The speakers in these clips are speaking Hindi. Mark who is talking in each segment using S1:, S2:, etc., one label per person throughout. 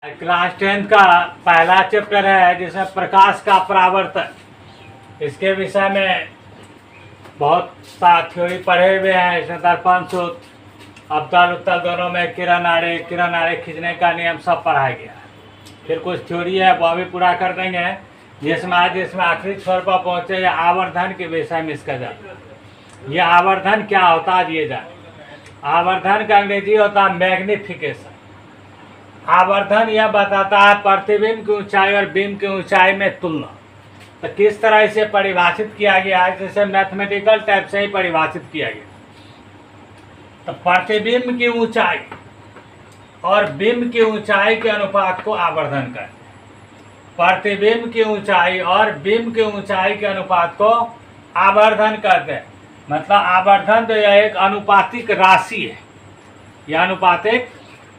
S1: क्लास 10 का पहला चैप्टर है जिसमें प्रकाश का परावर्तन। इसके विषय में बहुत सा थ्योरी पढ़े हुए हैं। इसमें दर्पण सूत्र, अवतल उत्तल दोनों में किरण आड़े खींचने का नियम सब पढ़ाया गया। फिर कुछ थ्योरी है वह भी पूरा कर देंगे, जिसमें आखिरी छोर पर पहुँचे या आवर्धन के विषय में इसका जान। यह आवर्धन क्या होता है ये जान। आवर्धन का अंग्रेजी होता है मैग्निफिकेशन। आवर्धन यह बताता है प्रतिबिंब की ऊंचाई और बिंब की ऊंचाई में तुलना। तो किस तरह इसे परिभाषित किया गया है, जैसे मैथमेटिकल टाइप से ही परिभाषित किया गया। तो प्रतिबिंब की ऊंचाई और बिंब की ऊंचाई के अनुपात को आवर्धन कहते हैं। प्रतिबिंब की ऊंचाई और बिंब की ऊंचाई के अनुपात को आवर्धन कहते हैं। मतलब आवर्धन तो यह एक अनुपातिक राशि है। यह अनुपातिक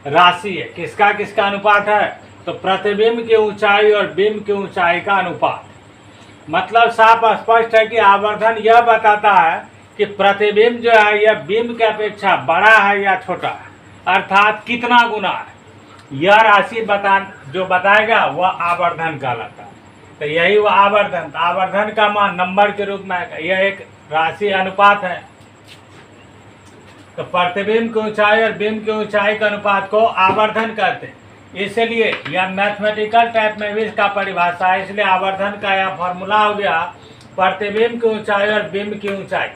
S1: राशि है। किसका किसका अनुपात है? तो प्रतिबिंब की ऊंचाई और बिंब की ऊंचाई का अनुपात। मतलब साफ स्पष्ट है कि आवर्धन यह बताता है कि प्रतिबिंब जो है यह बिंब की अपेक्षा बड़ा है या छोटा है, अर्थात कितना गुना है। यह राशि जो बताएगा वह आवर्धन कहलाता है। तो यही वह आवर्धन। आवर्धन का मान नंबर के रूप में है। यह एक राशि अनुपात है। तो प्रतिबिंब की ऊंचाई और बिंब की ऊंचाई के अनुपात को आवर्धन कहते हैं। इसलिए यह मैथमेटिकल टाइप में भी इसका परिभाषा है। इसलिए आवर्धन का यह फॉर्मूला हो गया प्रतिबिंब की ऊंचाई और बिंब की ऊंचाई।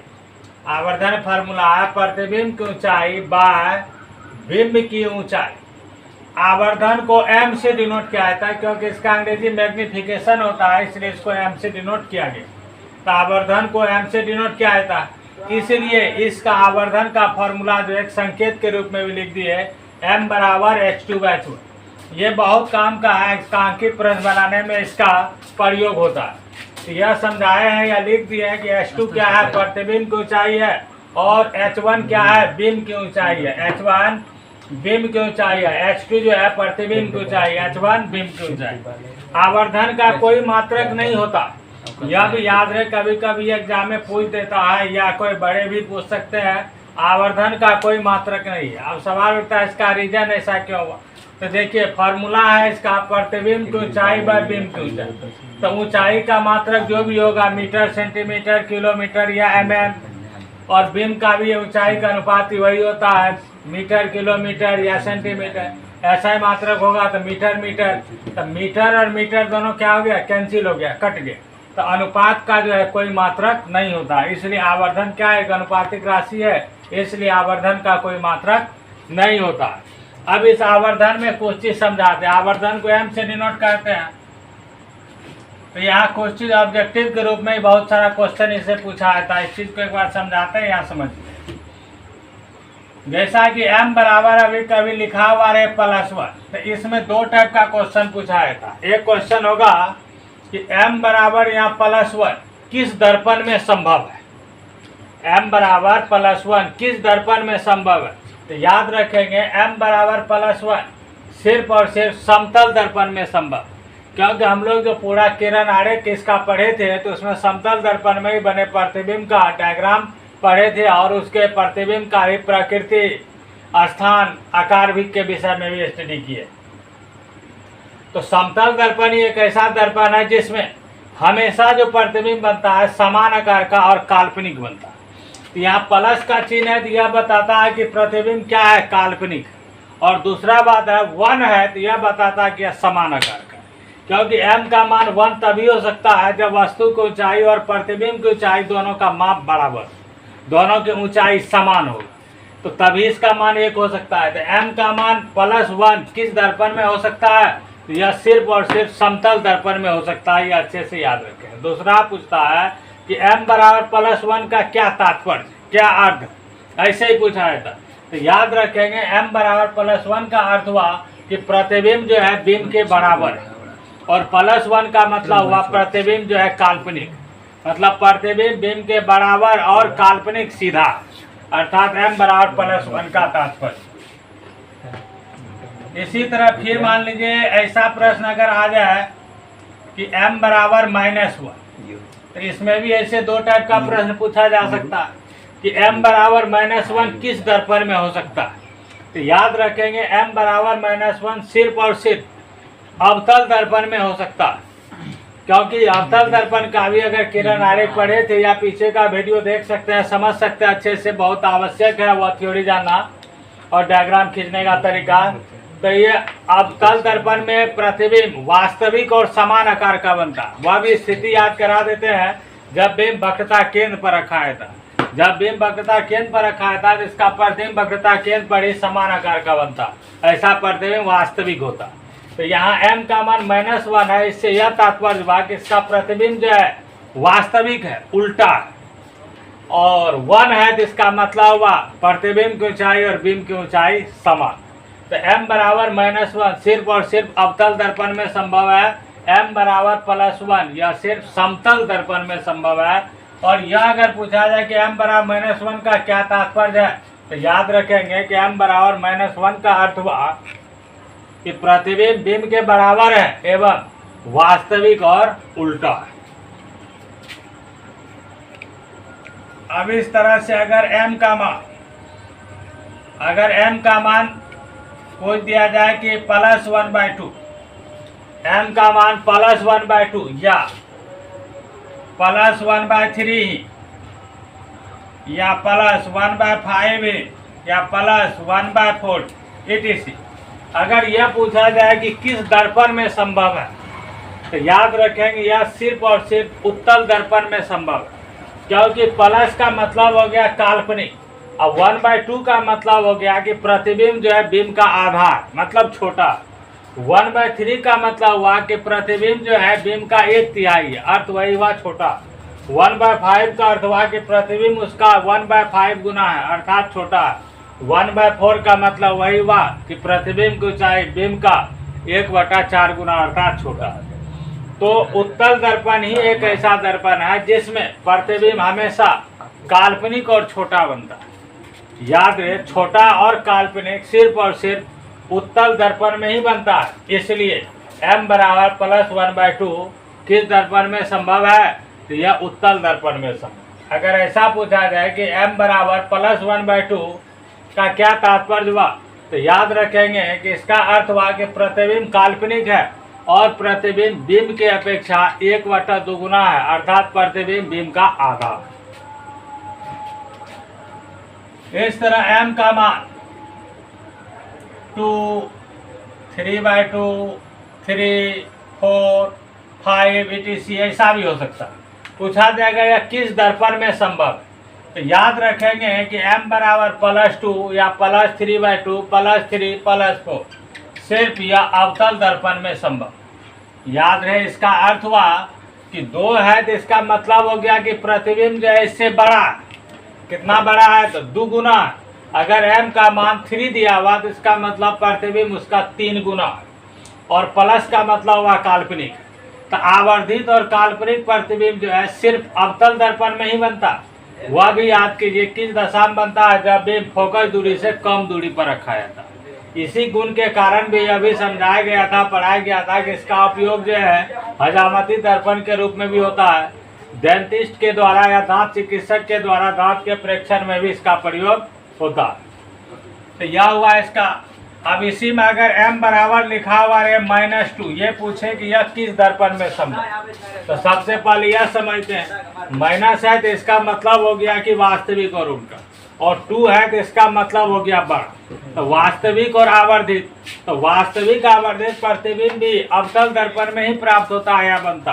S1: आवर्धन फार्मूला है प्रतिबिंब की ऊंचाई बाय बिंब की ऊंचाई। आवर्धन को m से डिनोट किया जाता है, क्योंकि इसका अंग्रेजी मैग्निफिकेशन होता है, इसलिए इसको m से डिनोट किया गया। तो आवर्धन को m से डिनोट किया जाता है। इसलिए इसका आवर्धन का फॉर्मूला जो एक संकेत के रूप में भी लिख दिए m बराबर h2/2। ये बहुत काम का है। इसका अंकित प्रश्न बनाने में इसका प्रयोग होता है। तो यह समझाए हैं या लिख दिए हैं कि h2 क्या है, प्रतिबिंब की ऊंचाई है, और h1 क्या है, बिंब की ऊंचाई है। h1 बिंब की ऊंचाई है, h2 जो है प्रतिबिंब की ऊंचाई, h1 बिंब की ऊंचाई। आवर्धन का कोई मात्रक नहीं होता। यह भी याद रहे, कभी कभी एग्जाम में पूछ देता है या कोई बड़े भी पूछ सकते हैं। आवर्धन का कोई मात्रक नहीं है। अब सवाल उठता है इसका रीजन ऐसा क्यों हुआ। तो देखिए फॉर्मूला है इसका प्रतिबिंब की ऊंचाई बाय बिंब की ऊंचाई। तो ऊंचाई का मात्रक जो भी होगा मीटर, सेंटीमीटर, किलोमीटर या mm, और बिंब का भी ऊंचाई का अनुपात वही होता है मीटर, किलोमीटर या सेंटीमीटर। ऐसा ही मात्रक होगा तो मीटर मीटर। तो मीटर और मीटर दोनों क्या हो गया, कैंसिल हो गया, कट गया। तो अनुपात का जो है कोई मात्रक नहीं होता। इसलिए आवर्धन क्या है, एक अनुपातिक राशि है, इसलिए आवर्धन का कोई मात्रक नहीं होता। अब इस आवर्धन में कुछ चीज समझाते हैं। आवर्धन को m से डिनोट करते हैं। तो यहाँ कुछ चीज ऑब्जेक्टिव के रूप में बहुत सारा क्वेश्चन इससे पूछा जाता है। इस चीज को एक बार समझाते हैं, यहाँ समझिए। जैसा कि m बराबर अभी कभी लिखा हुआ है +1। तो इसमें दो टाइप का क्वेश्चन पूछा जाता है। एक क्वेश्चन होगा कि m बराबर यहाँ +1 किस दर्पण में संभव है। m बराबर +1 किस दर्पण में संभव है। तो याद रखेंगे m बराबर +1 सिर्फ और सिर्फ समतल दर्पण में संभव। क्योंकि हम लोग जो पूरा किरण आरेख किसका पढ़े थे, तो उसमें समतल दर्पण में ही बने प्रतिबिंब का डायग्राम पढ़े थे, और उसके प्रतिबिंब का भी प्रकृति, स्थान, आकार भी के विषय में भी स्टडी किए। तो समतल दर्पण ही एक ऐसा दर्पण है जिसमें हमेशा जो प्रतिबिंब बनता है समान आकार का और काल्पनिक बनता है। तो यहाँ प्लस का चिन्ह है तो यह बताता है कि प्रतिबिंब क्या है, काल्पनिक। और दूसरा बात है 1 है तो यह बताता है कि यह समान आकार का। क्योंकि m का मान 1 तभी हो सकता है जब वस्तु की ऊंचाई और प्रतिबिंब की ऊंचाई दोनों का माप बराबर, दोनों की ऊंचाई समान होगा, तो तभी इसका मान 1 हो सकता है। तो m का मान +1 किस दर्पण में हो सकता है, तो यह सिर्फ और सिर्फ समतल दर्पण में हो सकता है। यह अच्छे से याद रखें। दूसरा पूछता है कि m बराबर +1 का क्या तात्पर्य, क्या अर्थ, ऐसे ही पूछा जाता। तो याद रखेंगे m बराबर +1 का अर्थ हुआ कि प्रतिबिंब जो है बिंब के बराबर है, और +1 का मतलब हुआ प्रतिबिंब जो है काल्पनिक। मतलब प्रतिबिंब बिंब के बराबर और काल्पनिक सीधा, अर्थात m बराबर +1 का तात्पर्य। इसी तरह फिर मान लीजिए ऐसा प्रश्न अगर आ जाए कि m बराबर -1, तो इसमें भी ऐसे दो टाइप का प्रश्न पूछा जा सकता है कि m बराबर -1 किस दर्पण में हो सकता है। तो याद रखेंगे m बराबर -1 सिर्फ और सिर्फ अवतल दर्पण में हो सकता है, क्योंकि अवतल दर्पण का भी अगर किरण आरेख पढ़े थे या पीछे का वीडियो देख सकते हैं, समझ सकते हैं अच्छे से, बहुत आवश्यक है वह थ्योरी जानना और डायग्राम खींचने का तरीका। तो ये अवतल दर्पण में प्रतिबिंब वास्तविक और समान आकार का बनता है। वह भी स्थिति याद करा देते हैं जब बिंब वक्रता केंद्र पर रखा है था। जब बिंब वक्रता केंद्र पर रखा है था तो इसका प्रतिबिंब वक्रता केंद्र पर ही समान आकार का बनता, ऐसा प्रतिबिंब वास्तविक होता। तो यहाँ m का मान -1 है, इससे यह तात्पर्य हुआ कि इसका प्रतिबिंब जो है वास्तविक है, उल्टा है। और 1 है तो इसका मतलब हुआ प्रतिबिंब की ऊंचाई और बिंब की ऊंचाई समान। तो m बराबर -1 सिर्फ और सिर्फ अवतल दर्पण में संभव है, m बराबर +1 यह सिर्फ समतल दर्पण में संभव है। और यह अगर पूछा जाए कि m बराबर -1 का क्या तात्पर्य है, तो याद रखेंगे कि m बराबर -1 का अर्थ हुआ कि प्रतिबिंब बिंब के बराबर है एवं वास्तविक और उल्टा है। अब इस तरह से अगर m का मान पूछ दिया जाए कि +1/2, m का मान +1/2 या +1/3 या +1/5 या +1/4 etc. अगर यह पूछा जाए कि किस दर्पण में संभव है, तो याद रखेंगे यह सिर्फ और सिर्फ उत्तल दर्पण में संभव है, क्योंकि प्लस का मतलब हो गया काल्पनिक, अब 1/2 का मतलब हो गया कि प्रतिबिंब जो है बिंब का आधार मतलब छोटा। 1/3 का मतलब हुआ कि प्रतिबिंब जो है बिंब का 1/3 है, अर्थ वही हुआ छोटा। 1/5 का अर्थ हुआ कि प्रतिबिंब उसका 1/5 गुना है, अर्थात छोटा है। 1/4 का मतलब वही हुआ कि प्रतिबिंब की ऊंचाई बिंब का 1/4 गुना अर्थात छोटा है। तो उत्तल दर्पण ही एक ऐसा दर्पण है जिसमें प्रतिबिंब हमेशा काल्पनिक और छोटा बनता है। याद रहे, छोटा और काल्पनिक सिर्फ और सिर्फ उत्तल दर्पण में ही बनता है। इसलिए m बराबर +1/2 किस दर्पण में संभव है, तो यह उत्तल दर्पण में संभव। अगर ऐसा पूछा जाए कि m बराबर +1/2 का क्या तात्पर्य हुआ, तो याद रखेंगे कि इसका अर्थ हुआ कि प्रतिबिंब काल्पनिक है और प्रतिबिंब बिंब के अपेक्षा 1/2 गुना है, अर्थात प्रतिबिंब बिंब का आधा। इस तरह m का मान 2, 3/2, 3, 4, 5 etc. ऐसा भी हो सकता है। पूछा जाएगा यह किस दर्पण में संभव है, तो याद रखेंगे कि m बराबर +2 या +3/2 +3 +4 सिर्फ यह अवतल दर्पण में संभव। याद रहे, इसका अर्थ हुआ कि 2 है तो इसका मतलब हो गया कि प्रतिबिंब जो है इससे बड़ा। कितना बड़ा है, तो 2 गुना। अगर m का मान 3 दिया हुआ तो इसका मतलब प्रतिबिंब उसका 3 गुना, और प्लस का मतलब हुआ काल्पनिक। तो आवर्धित और काल्पनिक प्रतिबिंब जो है सिर्फ अवतल दर्पण में ही बनता। वह भी याद कीजिए किस दशा में बनता है, जब बिंब फोकस दूरी से कम दूरी पर रखा जाता है। इसी गुण के कारण भी यह भी समझाया गया था, पढ़ाया गया था कि इसका उपयोग जो है हजामती दर्पण के रूप में भी होता है। डेंटिस्ट के द्वारा या दांत चिकित्सक के द्वारा दांत के प्रेक्षण में भी इसका प्रयोग होता है। तो यह हुआ इसका। अब इसी में अगर m बराबर लिखा हुआ है -2, ये पूछे कि यह किस दर्पण में संभव, तो सबसे पहले यह समझते हैं माइनस है तो इसका मतलब हो गया कि वास्तविक और उल्टा, और 2 है तो इसका मतलब हो गया बड़ा। तो वास्तविक और आवर्धित, तो वास्तविक आवर्धित प्रतिबिंब भी अवतल दर्पण में ही प्राप्त होता है या बनता,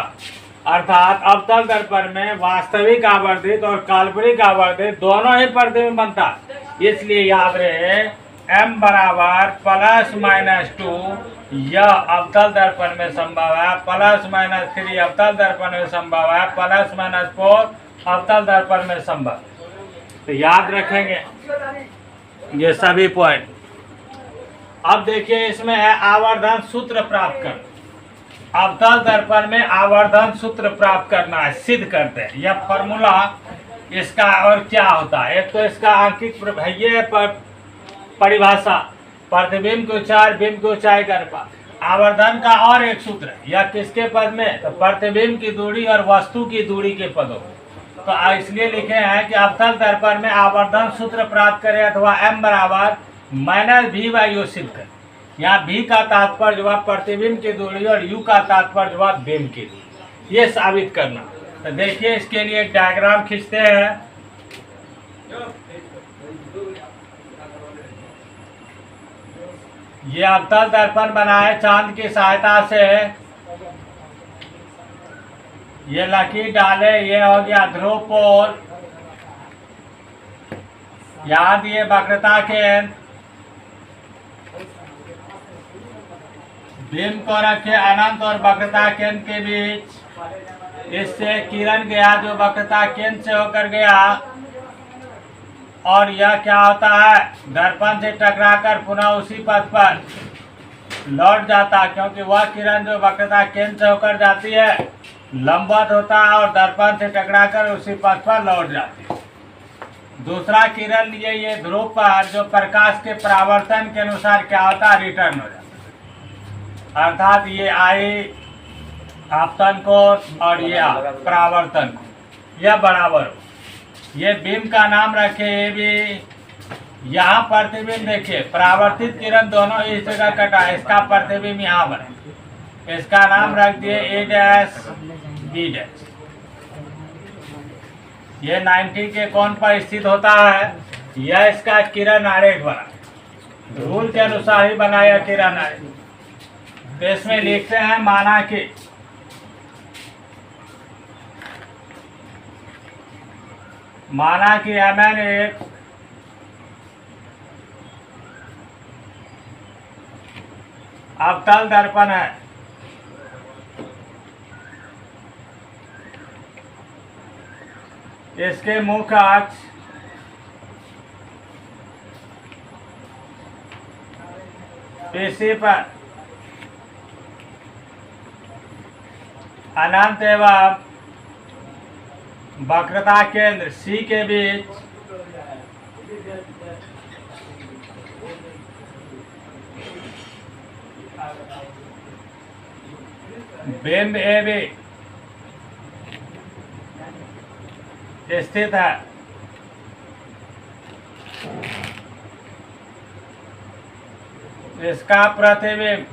S1: अर्थात अवतल दर्पण में वास्तविक आवर्धित और काल्पनिक आवर्धित दोनों ही प्रतिबिंब बनता। इसलिए याद रहे m बराबर +-2 यह अवतल दर्पण में संभव है, +-3 अवतल दर्पण में संभव है, +-4 अवतल दर्पण में संभव। तो याद रखेंगे ये सभी पॉइंट। अब देखिए इसमें है आवर्धन सूत्र प्राप्त करना। अवतल दर्पण में आवर्धन सूत्र प्राप्त करना है, सिद्ध करते हैं। यह फॉर्मूला इसका और क्या होता है, एक तो इसका अंकित ये परिभाषा प्रतिबिंब की ऊंचाई बिंब की ऊंचाई का अनुपात। आवर्धन का और एक सूत्र है, यह किसके पद में, तो प्रतिबिंब की दूरी और वस्तु की दूरी के पदों। तो इसलिए लिखे हैं कि अवतल दर्पण में आवर्धन सूत्र प्राप्त करें अथवा m बराबर -v/u सिद्ध करें। यहाँ भी का तात्पर्य हुआ प्रतिबिंब की दूरी और यू का तात्पर्य हुआ बिंब की दूरी, ये साबित करना। तो देखिए इसके लिए एक डायग्राम खींचते हैं। ये अवतल दर्पण बना है चांद की सहायता से, ये लकीर डाले, ये हो गया ध्रुव पोल, यहाँ दिए वक्रता केंद्र, बिंब को रखे अनंत और वक्रता केंद्र के बीच, इससे किरण गया जो वक्रता केंद्र से होकर गया, और यह क्या होता है, दर्पण से टकराकर पुनः उसी पथ पर लौट जाता, क्योंकि वह किरण जो वक्रता केंद्र से होकर जाती है लंबवत होता है और दर्पण से टकराकर उसी पथ पर लौट जाती है। दूसरा किरण लिए ये ध्रुव पर जो प्रकाश के परावर्तन के अनुसार क्या होता है, रिटर्न हो जाता है, अर्थात ये आई आपतन कोण और ये परावर्तन कोण, यह बराबर हो। ये बिंब का नाम रखे, ये भी यहाँ प्रतिबिंब देखिए, परावर्तित किरण दोनों इस जगह कटा है, इसका प्रतिबिंब यहाँ बने, इसका नाम रख दिए ए डैश बी डैश। ये 90 के कोण पर स्थित होता है, यह इसका किरण आरेख बना, रूल के अनुसार ही बना यह किरण आरेख। तो इसमें लिखते हैं माना कि Mn एक अवतल दर्पण है, इसके मुख्य अक्ष PC पर अनंत एवं वक्रता केंद्र C के बीच बिंब AB स्थित है। इसका प्रतिबिंब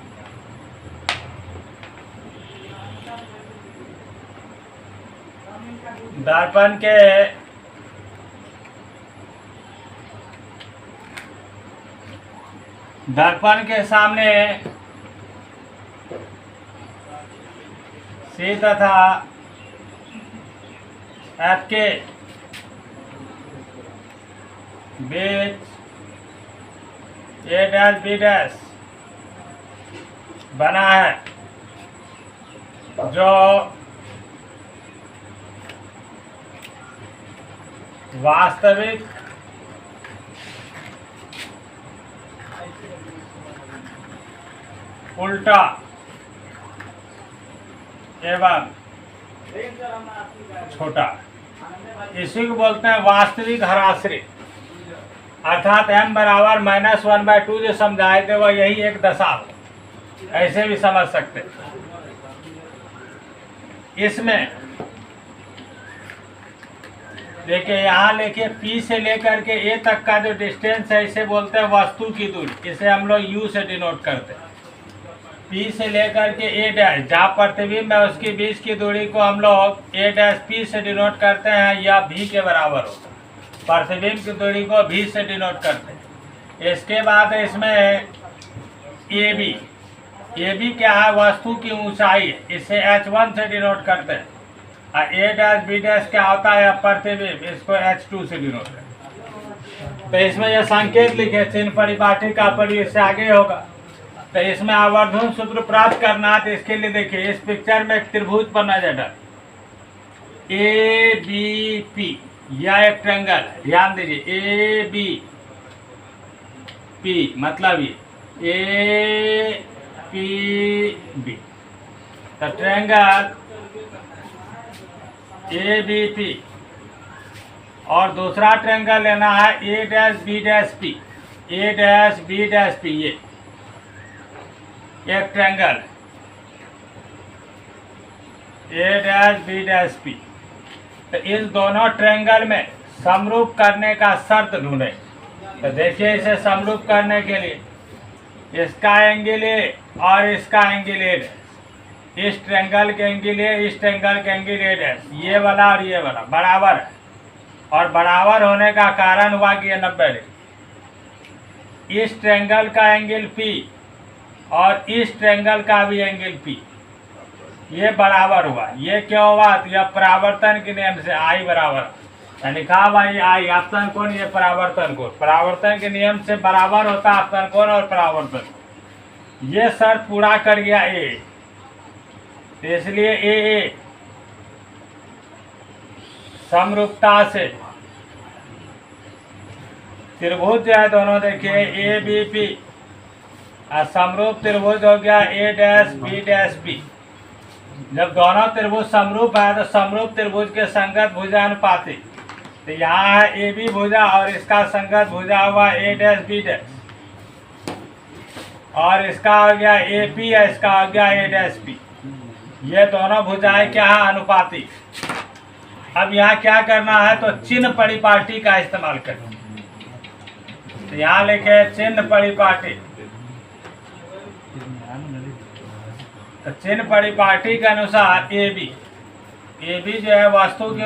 S1: दर्पण के सामने C तथा F के बीच A डैश B डैश बना है, जो वास्तविक उल्टा एवं छोटा, इसी को बोलते हैं वास्तविक हराश्री, अर्थात m बराबर -1/2 जो समझाए थे वह यही एक दशा हो, ऐसे भी समझ सकते। इसमें देखिए यहाँ लेके P से लेकर के A तक का जो डिस्टेंस है इसे बोलते हैं वस्तु की दूरी, इसे हम लोग U से डिनोट करते हैं। P से लेकर के A डैश, जहाँ प्रतिबिंब है उसके बीच की दूरी को हम लोग A डैश P से डिनोट करते हैं, या V के बराबर होता है। प्रतिबिंब की दूरी को V से डिनोट करते हैं। इसके बाद इसमें AB, AB क्या है, वस्तु की ऊंचाई है, इसे H1 से डिनोट करते हैं। A डैश B डैश क्या होता है, प्रतिबिंब, इसको H2 से डिनोट करते। तो इसमें यह संकेत लिखे, चिन्ह परिपाटी का प्रयोग इससे आगे होगा। तो इसमें आवर्धन सूत्र प्राप्त करना, तो इसके लिए देखिए इस पिक्चर में एक त्रिभुज पर नजर डाल, ABP, यह एक ट्रायंगल है, ध्यान दीजिए, ABP मतलब ये APB, तो ट्रायंगल ABP, और दूसरा ट्रायंगल लेना है A dash B dash P, A dash B dash P, ये एक triangle A dash B dash P। तो इस दोनों ट्रायंगल में समरूप करने का शर्त ढूंढे। तो देखिए इसे समरूप करने के लिए इसका एंगल ए और इसका एंगल ए डैश, इस ट्रायंगल के एंगल ए, इस ट्रायंगल के एंगल ए डैश, ये वाला और ये वाला बराबर है। और बराबर होने का कारण हुआ कि ये 90 डिग्री। इस ट्रायंगल का एंगल पी और इस ट्रायंगल का भी एंगल पी, ये बराबर हुआ। ये क्यों हुआ? तो यह परावर्तन के नियम से आई बराबर, यानी कहा भाई आई आपतन कोण, ये परावर्तन कोण, परावर्तन के नियम से बराबर होता आपतन कोण और परावर्तन। ये शर्त पूरा कर गया ए, तो इसलिए ए समरूपता से त्रिभुज जो है दोनों देखिए ए बी पी, समरूप त्रिभुज हो गया ए डैश बी डैश बी। जब दोनों त्रिभुज समरूप है तो समरूप त्रिभुज के संगत भुजानुपाती, तो यहाँ है ए बी भुजा और इसका संगत भुजा हुआ ए डैश बी डैश, और इसका हो गया ए पी है, इसका हो गया ए डैश पी। ये दोनों भुजाएं क्या है? अनुपाती। अब यहाँ क्या करना है? तो चिन्ह परिपाटी का इस्तेमाल करना। तो यहाँ लिखे चिन्ह परिपाटी, तो चिन्ह परिपाटी के अनुसार ए बी जो है वस्तु की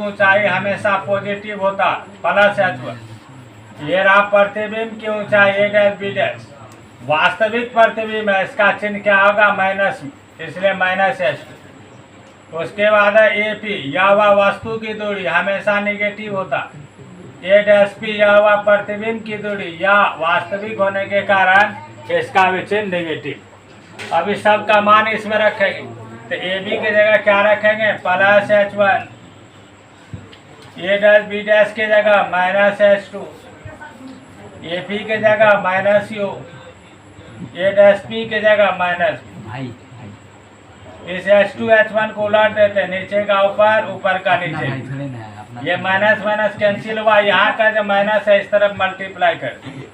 S1: ऊंचाई हमेशा पॉजिटिव होता प्लस h1। ये रहा प्रतिबिंब की ऊंचाई ए डैश बी डैश, वास्तविक प्रतिबिंब है, इसका चिन्ह क्या होगा? माइनस में, इसलिए माइनस h2। उसके बाद है ए पी, यह हुआ वस्तु की दूरी, हमेशा निगेटिव होता। ए डैश पी, यह हुआ प्रतिबिंब की दूरी, या वास्तविक होने के कारण इसका भी चिन्ह निगेटिव। अभी सब का मान इसमें रखेंगे, तो ए बी की जगह क्या रखेंगे? प्लस h1, ए डैश बी डैश की जगह माइनस h2, ए पी की जगह माइनस u, ए डैश पी की जगह माइनस। इस h2 h1 को उलट देते, नीचे का ऊपर, ऊपर का नीचे। ये माइनस माइनस कैंसिल हुआ, यहाँ का जो माइनस है इस तरफ मल्टीप्लाई कर दिए,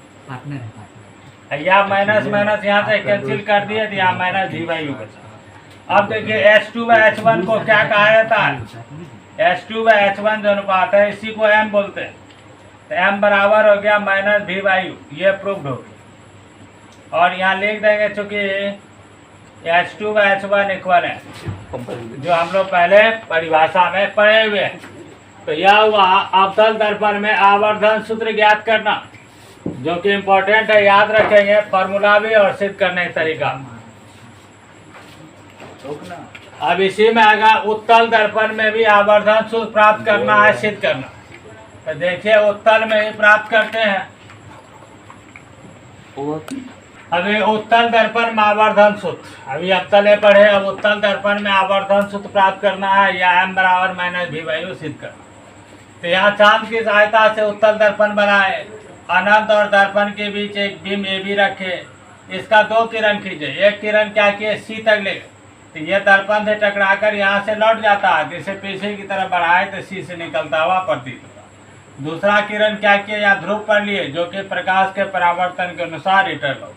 S1: या माइनस माइनस यहाँ से कैंसिल कर दिए, तो यहाँ माइनस जी बाई यू बचा। अब देखिए h2 व h1 को क्या कहा जाता है? h2 व h1 जो अनुपात है इसी को m बोलते हैं। तो m बराबर हो गया माइनस भी बाई यू, ये प्रूव्ड हो गया। और यहाँ लिख देंगे चूंकि h2 व h1 इक्वल है, जो हम लोग पहले परिभाषा में पढ़े हुए हैं। तो यह हुआ अवतल दर्पण में आवर्धन सूत्र ज्ञात करना, जो कि इम्पोर्टेंट है, याद रखेंगे फॉर्मूला भी और सिद्ध करने का तरीका। अब इसी में आएगा उत्तल दर्पण में भी आवर्धन सूत्र प्राप्त करना है, सिद्ध करना। तो देखिए उत्तल में ही प्राप्त करते हैं। अभी उत्तल दर्पण में आवर्धन सूत्र, अभी अवतले पढ़े, अब उत्तल दर्पण में आवर्धन सूत्र प्राप्त करना है, या m बराबर माइनस भी बाई यू सिद्ध करना। तो यहाँ चांद की सहायता से उत्तल दर्पण बनाए, अनंत और दर्पण के बीच एक बीम ए बी रखे, इसका 2 किरण खींचे, एक किरण क्या किए? सी तक ले, तो ये दर्पण से टकराकर यहाँ से लौट जाता है, जिसे पीछे की तरफ बढ़ाए तो सी से निकलता हुआ प्रतीत होगा। दूसरा किरण क्या किए? यहाँ ध्रुव पर लिए, जो कि प्रकाश के परावर्तन के अनुसार रिटर्न होगा,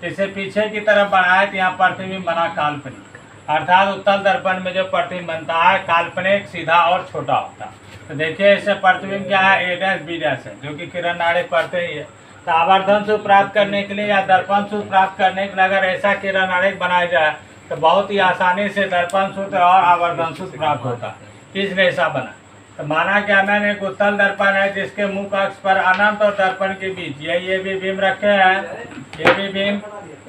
S1: इसे पीछे की तरफ बढ़ाए तो यहाँ प्रतिबिंब बना काल्पनिक। अर्थात उत्तल दर्पण में जो प्रतिबिंब बनता है काल्पनिक, सीधा और छोटा होता है। तो देखिए इससे प्रतिबिंब क्या है? ए डैश बी डैश है, जो कि किरण नाड़ी पढ़ते ही है। तो आवर्धन सूत्र प्राप्त करने के लिए या दर्पण सूत्र प्राप्त करने के लिए अगर ऐसा किरण नाड़ी बनाया जाए तो बहुत ही आसानी से दर्पण सूत्र और आवर्धन सूत्र प्राप्त होता है। इसलिए ऐसा बना। तो माना क्या, मैंने एक उत्तल दर्पण है जिसके मुख अक्ष पर अनंत और दर्पण के बीच ये भी बीम रखे हैं, ये भी बीम,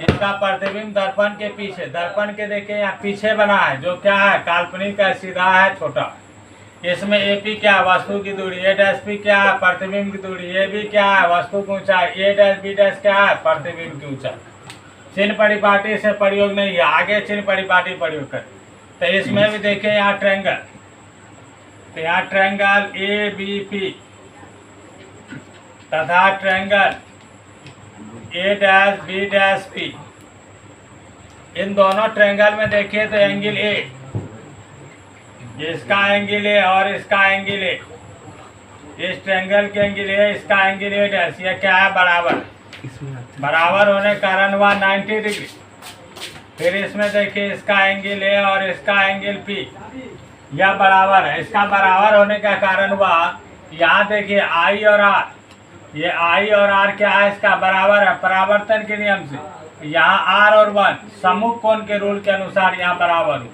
S1: इसका प्रतिबिंब दर्पण के पीछे, दर्पण के देखिए यहाँ पीछे बना है, जो क्या है? काल्पनिक है, सीधा है, छोटा। इसमें ए पी क्या है? वस्तु की दूरी। ए डैश पी क्या है? प्रतिबिंब की दूरी। ए बी क्या है? वस्तु की ऊंचाई। ए डैश बी डैश क्या है? प्रतिबिंब की ऊंचाई। चिन्ह परिपाटी से प्रयोग नहीं है, आगे चिन्ह परिपाटी प्रयोग करें। तो इसमें भी देखिए यहाँ ट्रायंगल, तो यहाँ ट्रायंगल ए बी पी तथा triangle A dash B dash P, इन दोनों ट्रायंगल में देखिए तो एंगल ए, इसका एंगल ए और इसका एंगल ए, इस ट्रायंगल के एंगल ए, इसका एंगल ए डैश, ये क्या है? बराबर। बराबर होने के कारण हुआ 90 डिग्री। फिर इसमें देखिए इसका एंगल ए और इसका एंगल पी, यह बराबर है। इसका बराबर होने का कारण हुआ, यहाँ देखिए आई और आर, ये आई और आर क्या है, इसका बराबर है परावर्तन के नियम से। यहाँ आर और वन सम्मुख कोण के रूल के अनुसार यहाँ बराबर हो,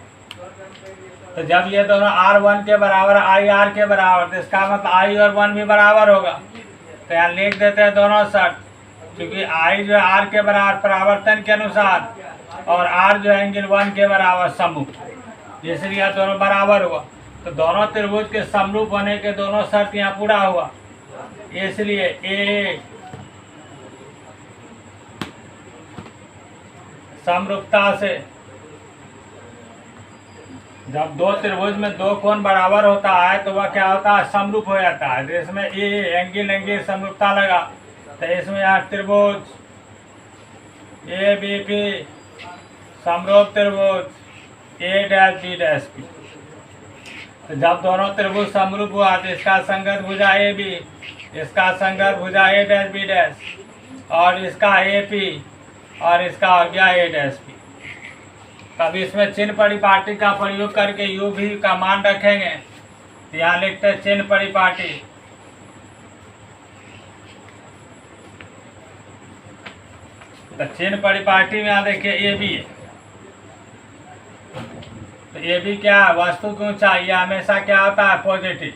S1: तो जब ये दोनों आर वन के बराबर आई आर के बराबर, तो इसका मतलब आई और वन भी बराबर होगा। तो यहाँ लिख देते हैं दोनों शर्त, क्योंकि आई जो है आर के बराबर परावर्तन के अनुसार और आर जो है एंगल वन के बराबर सम्मुख, इसलिए यह दोनों बराबर हुआ। तो दोनों त्रिभुज के समरूप होने के दोनों शर्त यहाँ पूरा हुआ, इसलिए ए समरूपता से जब दो त्रिभुज में दो कोण बराबर होता है तो वह क्या होता है, समरूप हो जाता है। तो इसमें ए एंगल समरूपता लगा, तो इसमें यहाँ त्रिभुज ए बी पी समरूप त्रिभुज ए डैश बी डैश पी। तो जब दोनों त्रिभुज समरूप हुआ तो इसका संगत भुजा ए बी, इसका संगत भुजा ए डैश बी डैश, और इसका ए पी और इसका हो गया ए डैश पी। तब इसमें चिन्ह परिपाटी का प्रयोग करके यू भी का मान रखेंगे। तो यहाँ लिखते हैं चिन्ह परिपाटी, तो चिन्ह परिपाटी में यहाँ देखिए ए बी है, तो ए बी क्या है, वस्तु की ऊंचाई, यह हमेशा क्या होता है पॉजिटिव।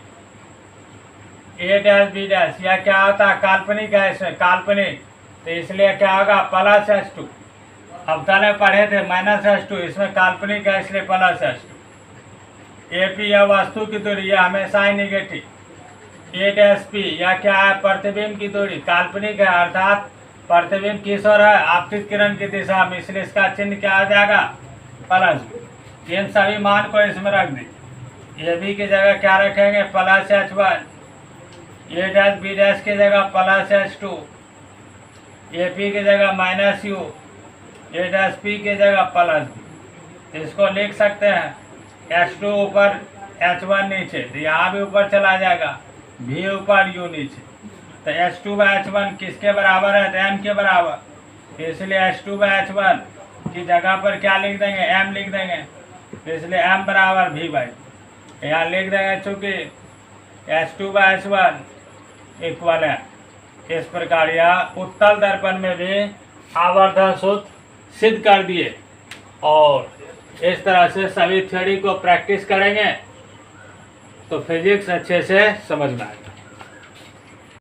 S1: ए डैश बी डैश यह क्या होता है काल्पनिक है, इसमें काल्पनिक, तो इसलिए क्या होगा प्लस h2। अब पहले पढ़े थे माइनस h2, इसमें काल्पनिक है इसलिए प्लस h2। ए पी यह वस्तु की दूरी, यह हमेशा ही निगेटिव। ए डैश पी यह क्या है प्रतिबिंब की दूरी, काल्पनिक है, अर्थात प्रतिबिंब किस ओर है, आपतित किरण की दिशा में, इसलिए इसका चिन्ह क्या आ जाएगा प्लस। इन सभी मान को इसमें रख दें। ए बी की जगह क्या रखेंगे प्लस h1, ए डैश बी डैश की जगह प्लस h2, ए पी की जगह minus you, A dash P की जगह प्लस बी। तो इसको लिख सकते हैं h2 ऊपर h1 नीचे, तो यहाँ भी ऊपर चला जाएगा, v ऊपर u नीचे। तो h2/h1 किसके बराबर है, तो m के बराबर, तो इसलिए h2/h1 की जगह पर क्या लिख देंगे m लिख देंगे, तो इसलिए m बराबर v/, यहाँ लिख देंगे चूँकि h2/h1 इक्वल है। इस प्रकार यह उत्तल दर्पण में भी आवर्धन सूत्र सिद्ध कर दिए, और इस तरह से सभी थ्योरी को प्रैक्टिस करेंगे तो फिजिक्स अच्छे से समझ में आएगा।